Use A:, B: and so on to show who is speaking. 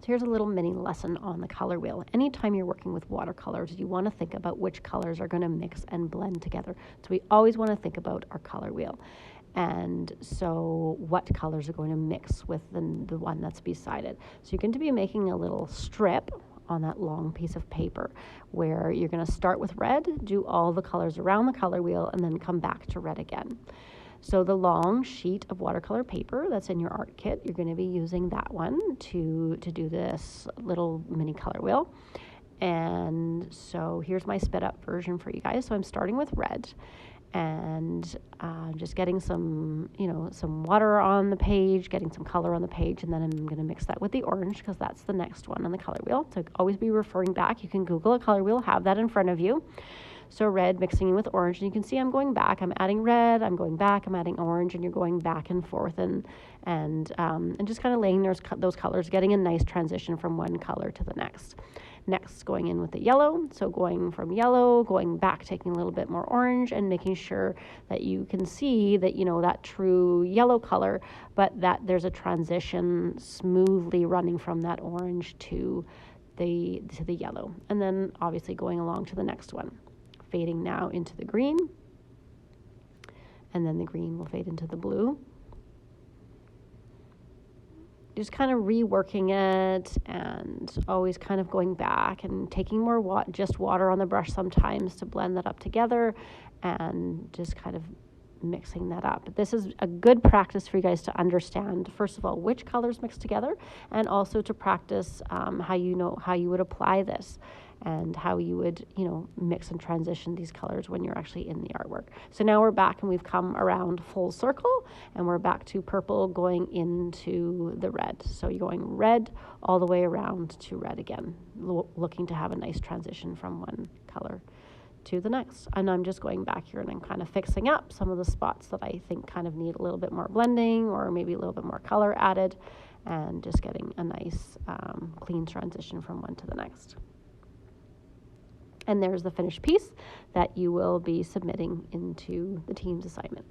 A: So here's a little mini lesson on the color wheel. Anytime you're working with watercolors, you want to think about which colors are going to mix and blend together. So we always want to think about our color wheel. And so what colors are going to mix with the one that's beside it. So you're going to be making a little strip on that long piece of paper where you're going to start with red, do all the colors around the color wheel, and then come back to red again. So the long sheet of watercolor paper that's in your art kit, you're going to be using that one to do this little mini color wheel. And so here's my sped up version for you guys. So I'm starting with red and just getting some water on the page, getting some color on the page, and then I'm going to mix that with the orange because that's the next one on the color wheel. So always be referring back. You can Google a color wheel, have that in front of you. So red mixing with orange, and you can see I'm going back. I'm adding red, I'm going back, I'm adding orange, and you're going back and forth and just kind of laying those colors, getting a nice transition from one color to the next. Next, going in with the yellow. So going from yellow, going back, taking a little bit more orange, and making sure that you can see that, that true yellow color, but that there's a transition smoothly running from that orange to the yellow. And then obviously going along to the next one. Fading now into the green, and then the green will fade into the blue. Just kind of reworking it and always kind of going back and taking more water on the brush sometimes to blend that up together and just kind of mixing that up. This is a good practice for you guys to understand, first of all, which colors mix together, and also to practice how you would apply this and how you would, mix and transition these colors when you're actually in the artwork. So now we're back and we've come around full circle and we're back to purple going into the red. So you're going red all the way around to red again, looking to have a nice transition from one color to the next. And I'm just going back here and I'm kind of fixing up some of the spots that I think kind of need a little bit more blending or maybe a little bit more color added, and just getting a nice clean transition from one to the next. And there's the finished piece that you will be submitting into the team's assignment.